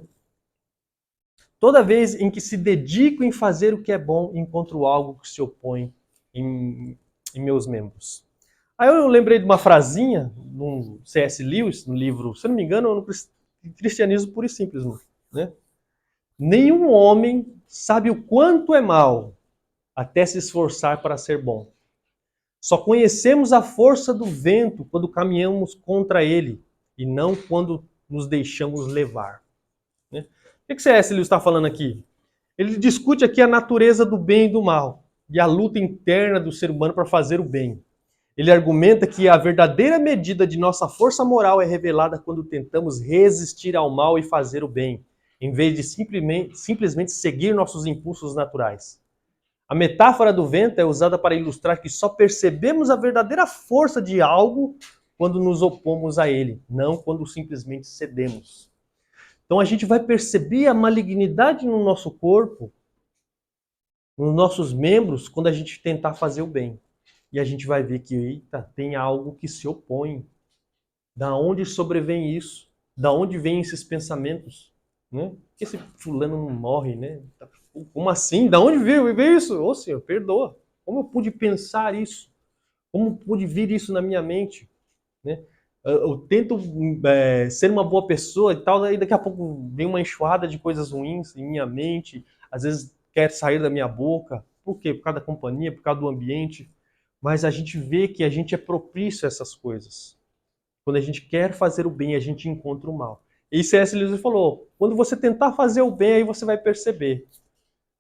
Toda vez em que se dedico em fazer o que é bom, encontro algo que se opõe em meus membros. Aí eu lembrei de uma frasinha, no C.S. Lewis, no livro, se eu não me engano, no Cristianismo Puro e Simples. Né? Nenhum homem sabe o quanto é mal até se esforçar para ser bom. Só conhecemos a força do vento quando caminhamos contra ele e não quando nos deixamos levar. Né? O que C.S. Lewis está falando aqui? Ele discute aqui a natureza do bem e do mal e a luta interna do ser humano para fazer o bem. Ele argumenta que a verdadeira medida de nossa força moral é revelada quando tentamos resistir ao mal e fazer o bem, em vez de simplesmente seguir nossos impulsos naturais. A metáfora do vento é usada para ilustrar que só percebemos a verdadeira força de algo quando nos opomos a ele, não quando simplesmente cedemos. Então a gente vai perceber a malignidade no nosso corpo, nos nossos membros, quando a gente tentar fazer o bem. E a gente vai ver que, eita, tem algo que se opõe. Da onde sobrevém isso? Da onde vêm esses pensamentos? Né? Por que esse fulano não morre, né? Como assim? Da onde veio isso? Ô Senhor, perdoa. Como eu pude pensar isso? Como pude vir isso na minha mente? Né? Eu tento ser uma boa pessoa e tal, daí daqui a pouco vem uma enxurrada de coisas ruins em minha mente, às vezes quer sair da minha boca. Por quê? Por causa da companhia, por causa do ambiente. Mas a gente vê que a gente é propício a essas coisas. Quando a gente quer fazer o bem, a gente encontra o mal. E C.S. Lewis falou, quando você tentar fazer o bem, aí você vai perceber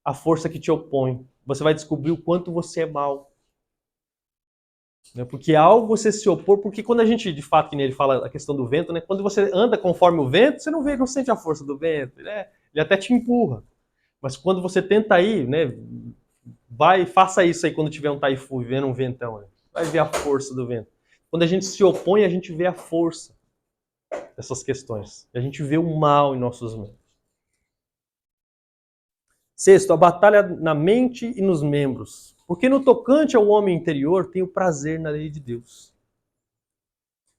a força que te opõe. Você vai descobrir o quanto você é mal. Porque ao você se opor, porque quando a gente, de fato, que ele fala a questão do vento, né? Quando você anda conforme o vento, você não sente a força do vento, né? Ele até te empurra. Mas quando você tenta ir, né? Vai, faça isso aí quando tiver um taifu, vendo um ventão, né? Vai ver a força do vento. Quando a gente se opõe, a gente vê a força dessas questões. E a gente vê o mal em nossos membros. Sexto, a batalha na mente e nos membros. Porque no tocante ao homem interior, tenho prazer na lei de Deus.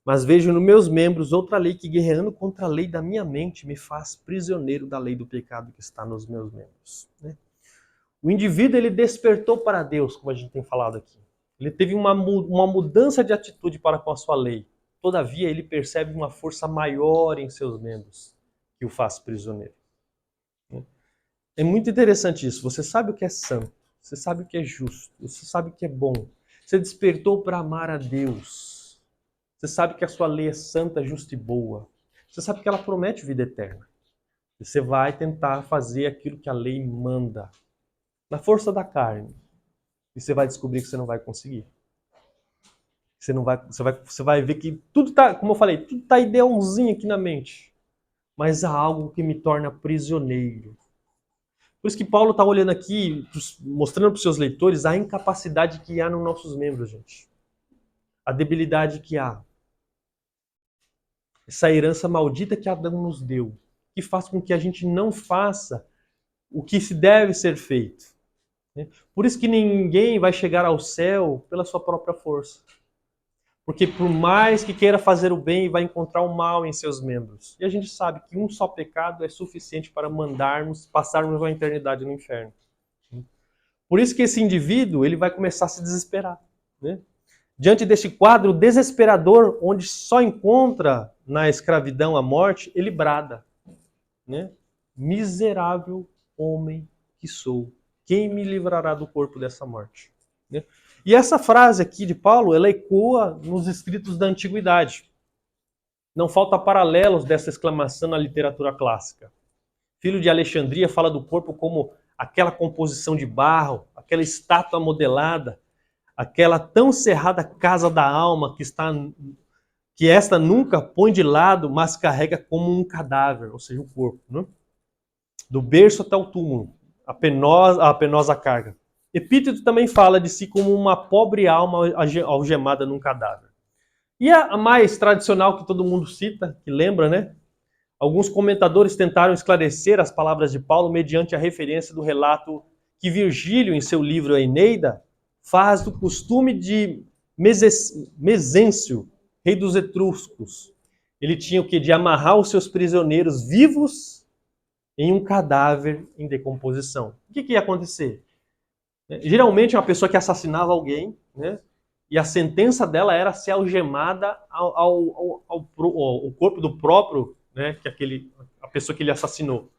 Mas vejo nos meus membros outra lei que, guerreando contra a lei da minha mente, me faz prisioneiro da lei do pecado que está nos meus membros. Né? O indivíduo, ele despertou para Deus, como a gente tem falado aqui. Ele teve uma mudança de atitude para com a sua lei. Todavia, ele percebe uma força maior em seus membros que o faz prisioneiro. É muito interessante isso. Você sabe o que é santo, você sabe o que é justo, você sabe o que é bom. Você despertou para amar a Deus. Você sabe que a sua lei é santa, justa e boa. Você sabe que ela promete vida eterna. Você vai tentar fazer aquilo que a lei manda, na força da carne. E você vai descobrir que você não vai conseguir. Você vai ver que tudo está, como eu falei, tudo está idealzinho aqui na mente. Mas há algo que me torna prisioneiro. Por isso que Paulo está olhando aqui, mostrando para os seus leitores a incapacidade que há nos nossos membros, gente. A debilidade que há. Essa herança maldita que Adão nos deu, que faz com que a gente não faça o que se deve ser feito. Por isso que ninguém vai chegar ao céu pela sua própria força. Porque por mais que queira fazer o bem, vai encontrar o mal em seus membros. E a gente sabe que um só pecado é suficiente para passarmos uma eternidade no inferno. Por isso que esse indivíduo ele vai começar a se desesperar. Né? Diante deste quadro desesperador, onde só encontra na escravidão a morte, ele brada. Né? Miserável homem que sou, quem me livrará do corpo dessa morte? Né? E essa frase aqui de Paulo, ela ecoa nos escritos da antiguidade. Não falta paralelos dessa exclamação na literatura clássica. Filho de Alexandria fala do corpo como aquela composição de barro, aquela estátua modelada, aquela tão cerrada casa da alma que esta nunca põe de lado, mas carrega como um cadáver, ou seja, o corpo. Né? Do berço até o túmulo, a penosa carga. Epíteto também fala de si como uma pobre alma algemada num cadáver. E a mais tradicional que todo mundo cita, que lembra, né? Alguns comentadores tentaram esclarecer as palavras de Paulo mediante a referência do relato que Virgílio, em seu livro A Eneida, faz do costume de Mesêncio, rei dos etruscos, ele tinha o que? De amarrar os seus prisioneiros vivos em um cadáver em decomposição. O que ia acontecer? Geralmente, uma pessoa que assassinava alguém, né? E a sentença dela era ser algemada ao corpo do próprio, né? A pessoa que ele assassinou.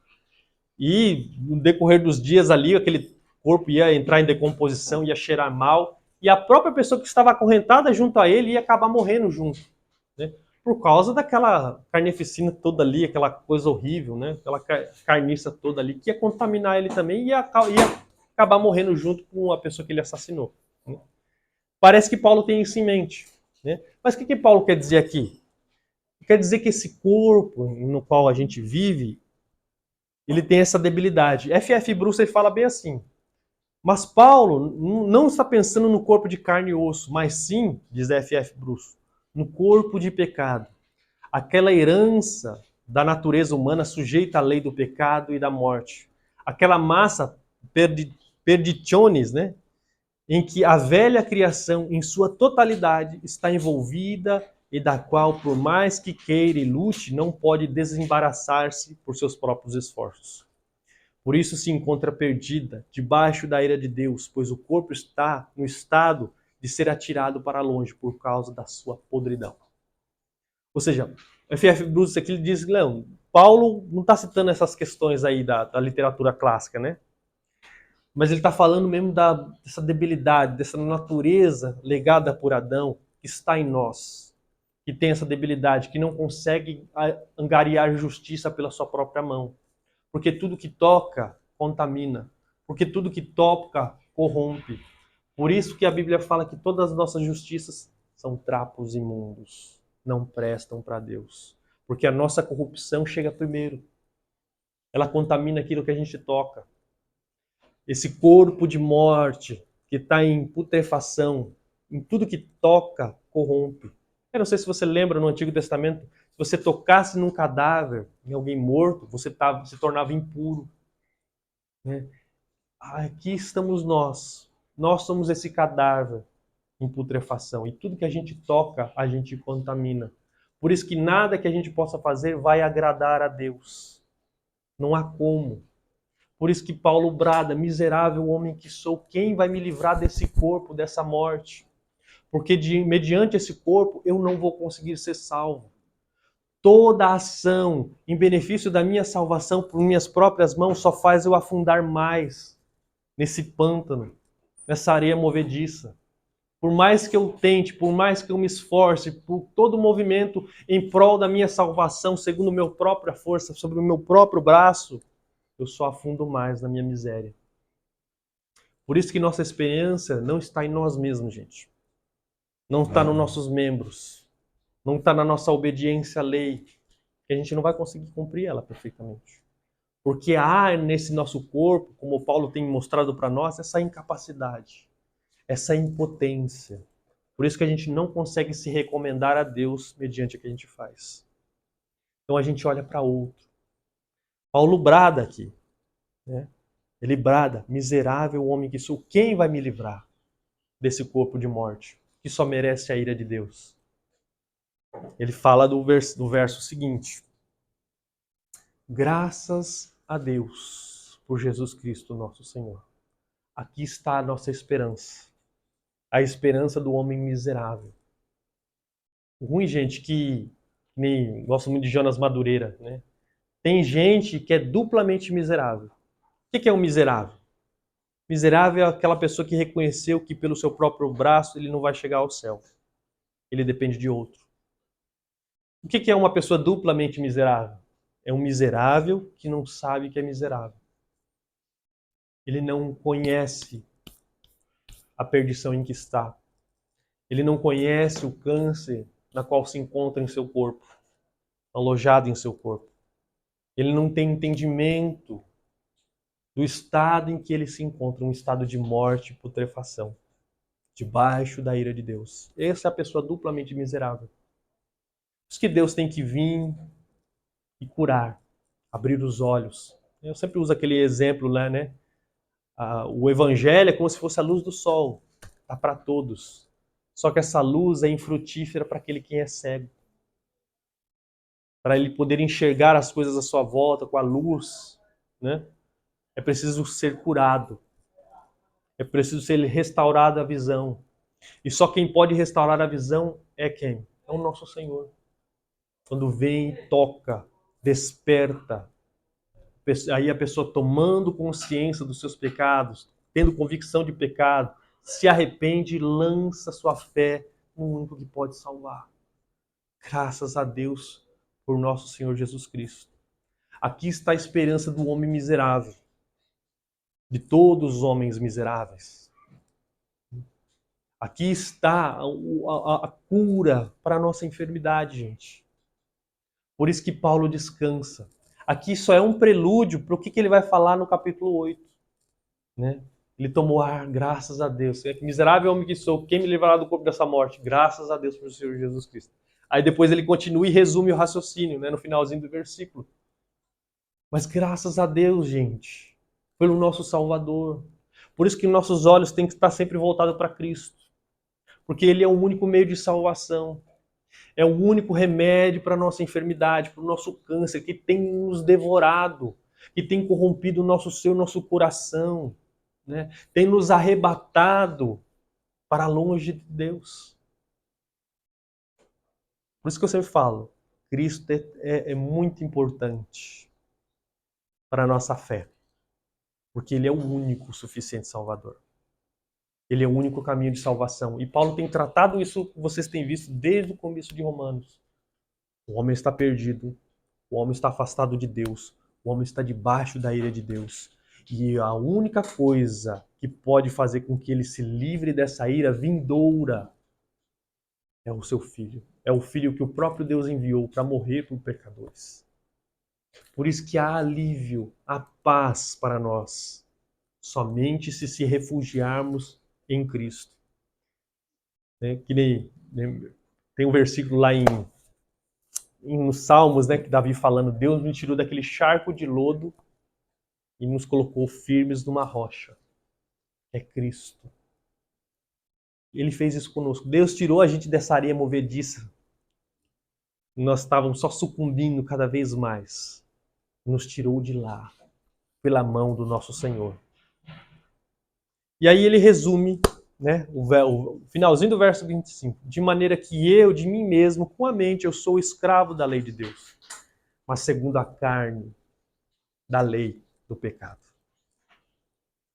E no decorrer dos dias ali, aquele corpo ia entrar em decomposição, ia cheirar mal, e a própria pessoa que estava acorrentada junto a ele ia acabar morrendo junto, né? Por causa daquela carnificina toda ali, aquela coisa horrível, né? Aquela carniça toda ali, que ia contaminar ele também e ia acabar morrendo junto com a pessoa que ele assassinou, né? Parece que Paulo tem isso em mente, né? Mas o que Paulo quer dizer aqui? Quer dizer que esse corpo no qual a gente vive, ele tem essa debilidade. F.F. Bruce ele fala bem assim: mas Paulo não está pensando no corpo de carne e osso, mas sim, diz F.F. Bruce, no corpo de pecado. Aquela herança da natureza humana sujeita à lei do pecado e da morte. Aquela massa perditionis, né? Em que a velha criação, em sua totalidade, está envolvida e da qual, por mais que queira e lute, não pode desembaraçar-se por seus próprios esforços. Por isso se encontra perdida, debaixo da ira de Deus, pois o corpo está no estado de ser atirado para longe por causa da sua podridão. Ou seja, F.F. Bruce aqui diz, não, Paulo não está citando essas questões aí da literatura clássica, né? Mas ele está falando mesmo dessa debilidade, dessa natureza legada por Adão, que está em nós, que tem essa debilidade, que não consegue angariar justiça pela sua própria mão. Porque tudo que toca contamina. Porque tudo que toca corrompe. Por isso que a Bíblia fala que todas as nossas justiças são trapos imundos, não prestam para Deus. Porque a nossa corrupção chega primeiro. Ela contamina aquilo que a gente toca. Esse corpo de morte que está em putrefação, em tudo que toca, corrompe. Eu não sei se você lembra no Antigo Testamento, se você tocasse num cadáver, em alguém morto, você se tornava impuro, né? Aqui estamos nós. Nós somos esse cadáver em putrefação. E tudo que a gente toca, a gente contamina. Por isso que nada que a gente possa fazer vai agradar a Deus. Não há como. Por isso que Paulo brada, miserável homem que sou, quem vai me livrar desse corpo, dessa morte? Porque mediante esse corpo eu não vou conseguir ser salvo. Toda ação em benefício da minha salvação por minhas próprias mãos só faz eu afundar mais nesse pântano, nessa areia movediça. Por mais que eu tente, por mais que eu me esforce, por todo o movimento em prol da minha salvação, segundo a minha própria força, sobre o meu próprio braço, eu só afundo mais na minha miséria. Por isso que nossa experiência não está em nós mesmos, gente. Não está nos nossos membros. Não está na nossa obediência à lei. Que a gente não vai conseguir cumprir ela perfeitamente. Porque há nesse nosso corpo, como Paulo tem mostrado para nós, essa incapacidade, essa impotência. Por isso que a gente não consegue se recomendar a Deus mediante o que a gente faz. Então a gente olha para outro. Paulo brada aqui, né? Ele brada, miserável homem que sou, quem vai me livrar desse corpo de morte, que só merece a ira de Deus? Ele fala do verso seguinte: graças a Deus por Jesus Cristo nosso Senhor. Aqui está a nossa esperança, a esperança do homem miserável. O ruim, gente, que nem gosto muito de Jonas Madureira, né? Tem gente que é duplamente miserável. O que é um miserável? Miserável é aquela pessoa que reconheceu que pelo seu próprio braço ele não vai chegar ao céu. Ele depende de outro. O que é uma pessoa duplamente miserável? É um miserável que não sabe que é miserável. Ele não conhece a perdição em que está. Ele não conhece o câncer na qual se encontra em seu corpo, alojado em seu corpo. Ele não tem entendimento do estado em que ele se encontra, um estado de morte e putrefação, debaixo da ira de Deus. Essa é a pessoa duplamente miserável. Por isso que Deus tem que vir e curar, abrir os olhos. Eu sempre uso aquele exemplo lá, né? O evangelho é como se fosse a luz do sol, tá para todos. Só que essa luz é infrutífera para aquele que é cego. Para ele poder enxergar as coisas à sua volta com a luz, né? É preciso ser curado. É preciso ser restaurada a visão. E só quem pode restaurar a visão é quem? É o nosso Senhor. Quando vem, toca, desperta, aí a pessoa tomando consciência dos seus pecados, tendo convicção de pecado, se arrepende e lança sua fé no único que pode salvar. Graças a Deus por nosso Senhor Jesus Cristo. Aqui está a esperança do homem miserável, de todos os homens miseráveis. Aqui está a cura para a nossa enfermidade, gente. Por isso que Paulo descansa. Aqui só é um prelúdio para o que ele vai falar no capítulo 8. Né? Ele tomou ar, graças a Deus. Miserável homem que sou, quem me livrará do corpo dessa morte? Graças a Deus por Senhor Jesus Cristo. Aí depois ele continua e resume o raciocínio, né, no finalzinho do versículo. Mas graças a Deus, gente, pelo nosso Salvador. Por isso que nossos olhos têm que estar sempre voltados para Cristo. Porque Ele é o único meio de salvação. É o único remédio para a nossa enfermidade, para o nosso câncer, que tem nos devorado, que tem corrompido o nosso ser, o nosso coração, né? Tem nos arrebatado para longe de Deus. Por isso que eu sempre falo, Cristo é muito importante para a nossa fé, porque Ele é o único suficiente Salvador. Ele é o único caminho de salvação. E Paulo tem tratado isso, vocês têm visto desde o começo de Romanos. O homem está perdido, o homem está afastado de Deus, o homem está debaixo da ira de Deus. E a única coisa que pode fazer com que ele se livre dessa ira vindoura é o seu filho. É o filho que o próprio Deus enviou para morrer por pecadores. Por isso que há alívio, há paz para nós, somente se refugiarmos em Cristo. Que nem tem um versículo lá nos Salmos, né, que Davi falando, Deus nos tirou daquele charco de lodo e nos colocou firmes numa rocha. É Cristo. Ele fez isso conosco. Deus tirou a gente dessa areia movediça. Nós estávamos só sucumbindo cada vez mais. Nos tirou de lá, pela mão do nosso Senhor. E aí ele resume, né, o finalzinho do verso 25. De maneira que eu, de mim mesmo, com a mente, eu sou escravo da lei de Deus. Mas segundo a carne, da lei do pecado.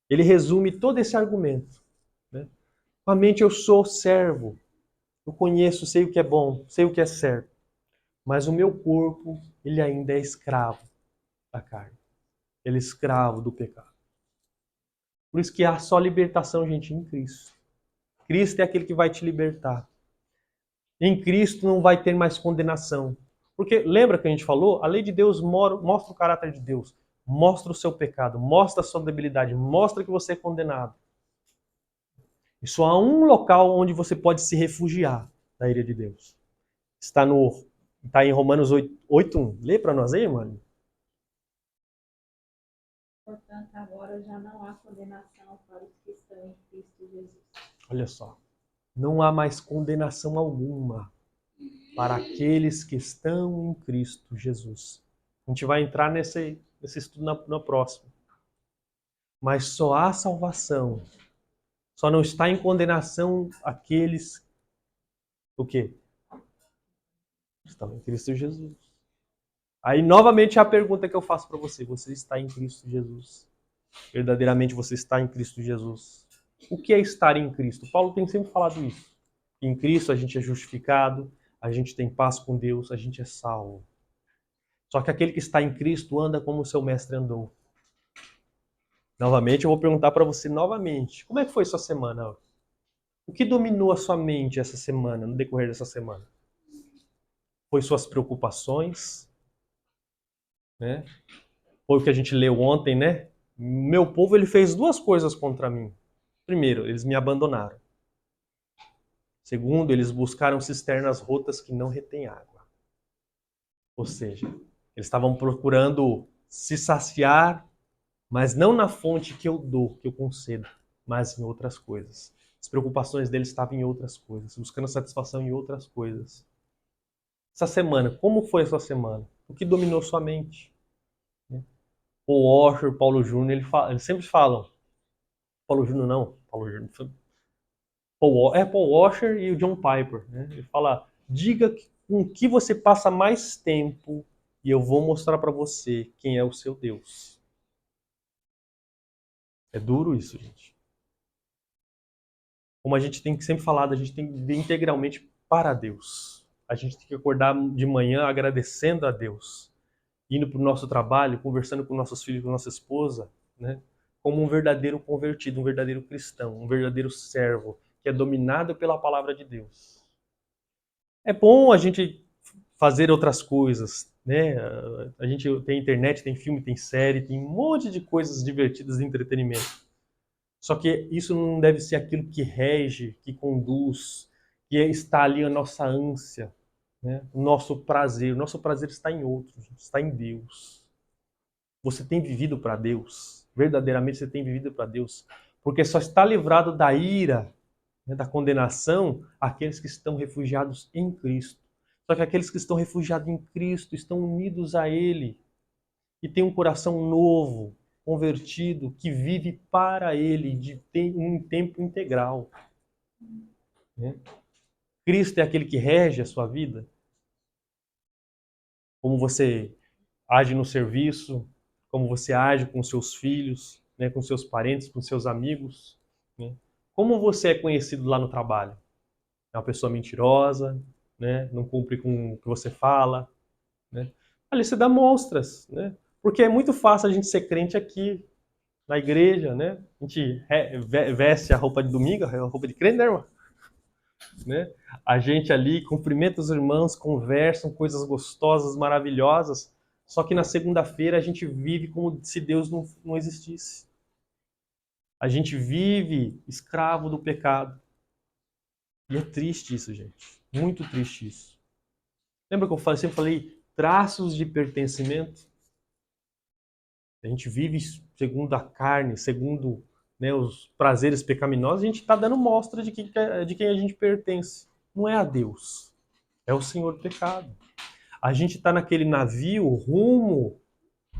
Ele resume todo esse argumento. Né? Com a mente eu sou servo. Eu conheço, sei o que é bom, sei o que é certo. Mas o meu corpo, ele ainda é escravo da carne. Ele é escravo do pecado. Por isso que há só libertação, gente, em Cristo. Cristo é aquele que vai te libertar. Em Cristo não vai ter mais condenação. Porque lembra que a gente falou? A lei de Deus mostra o caráter de Deus. Mostra o seu pecado, mostra a sua debilidade, mostra que você é condenado. E só há um local onde você pode se refugiar da ira de Deus. Está em Romanos 8:1. Lê para nós aí, mano. Portanto, agora já não há condenação para os que estão em Cristo Jesus. Olha só. Não há mais condenação alguma para aqueles que estão em Cristo Jesus. A gente vai entrar nesse estudo na próxima. Mas só há salvação. Só não está em condenação aqueles o quê? Estão em Cristo Jesus. Aí, novamente, a pergunta que eu faço para você. Você está em Cristo Jesus? Verdadeiramente você está em Cristo Jesus? O que é estar em Cristo? Paulo tem sempre falado isso. Em Cristo a gente é justificado, a gente tem paz com Deus, a gente é salvo. Só que aquele que está em Cristo anda como o seu mestre andou. Novamente, eu vou perguntar para você novamente. Como é que foi sua semana? O que dominou a sua mente essa semana, no decorrer dessa semana? Foi suas preocupações? Né? Foi o que a gente leu ontem, né? Meu povo, ele fez duas coisas contra mim. Primeiro, eles me abandonaram. Segundo, eles buscaram cisternas rotas que não retêm água. Ou seja, eles estavam procurando se saciar, mas não na fonte que eu dou, que eu concedo, mas em outras coisas. As preocupações dele estavam em outras coisas, buscando satisfação em outras coisas. Essa semana, como foi a sua semana? O que dominou sua mente? Paul Washer, Paulo Júnior, eles sempre falam. Paulo Júnior não, Paulo Júnior. Paul Washer e o John Piper. Né? Ele fala, diga com que você passa mais tempo e eu vou mostrar para você quem é o seu Deus. É duro isso, gente. Como a gente tem que sempre falar, a gente tem que viver integralmente para Deus. A gente tem que acordar de manhã agradecendo a Deus. Indo para o nosso trabalho, conversando com nossos filhos, com nossa esposa, né? Como um verdadeiro convertido, um verdadeiro cristão, um verdadeiro servo, que é dominado pela palavra de Deus. É bom a gente fazer outras coisas, né? A gente tem internet, tem filme, tem série, tem um monte de coisas divertidas de entretenimento. Só que isso não deve ser aquilo que rege, que conduz, que está ali a nossa ânsia, né? O nosso prazer. O nosso prazer está em outros, está em Deus. Você tem vivido para Deus? Verdadeiramente você tem vivido para Deus? Porque só está livrado da ira, né, da condenação, aqueles que estão refugiados em Cristo. Só que aqueles que estão refugiados em Cristo estão unidos a Ele e têm um coração novo, convertido, que vive para Ele em tempo integral. Né? Cristo é aquele que rege a sua vida. Como você age no serviço, como você age com seus filhos, né, com seus parentes, com seus amigos. Né? Como você é conhecido lá no trabalho? É uma pessoa mentirosa, né? Não cumpre com o que você fala. Né? Ali você dá mostras, né? Porque é muito fácil a gente ser crente aqui, na igreja, né? A gente veste a roupa de domingo, a roupa de crente, né, irmão? Né? A gente ali cumprimenta os irmãos, conversam coisas gostosas, maravilhosas, só que na segunda-feira a gente vive como se Deus não existisse. A gente vive escravo do pecado. E é triste isso, gente. Muito triste isso. Lembra que eu sempre falei traços de pertencimento? A gente vive segundo a carne, segundo, né, os prazeres pecaminosos, a gente está dando mostra de quem a gente pertence. Não é a Deus, é o Senhor pecado. A gente está naquele navio rumo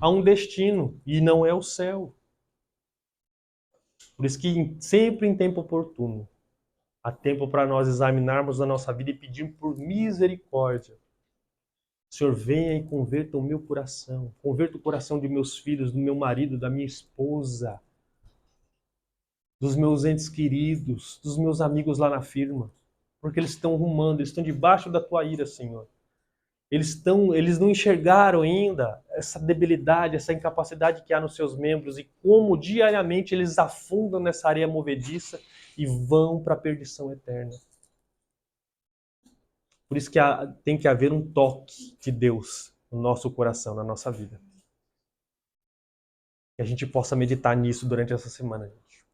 a um destino e não é o céu. Por isso que sempre em tempo oportuno, há tempo para nós examinarmos a nossa vida e pedir por misericórdia. Senhor, venha e converta o meu coração. Converta o coração de meus filhos, do meu marido, da minha esposa, dos meus entes queridos, dos meus amigos lá na firma. Porque eles estão rumando, eles estão debaixo da tua ira, Senhor. Eles não enxergaram ainda essa debilidade, essa incapacidade que há nos seus membros e como diariamente eles afundam nessa areia movediça e vão para a perdição eterna. Por isso que tem que haver um toque de Deus no nosso coração, na nossa vida. Que a gente possa meditar nisso durante essa semana, gente.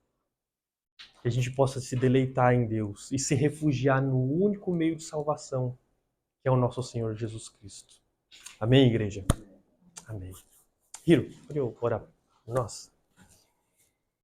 Que a gente possa se deleitar em Deus e se refugiar no único meio de salvação, que é o nosso Senhor Jesus Cristo. Amém, igreja? Amém. Hiro, pode orar por nós?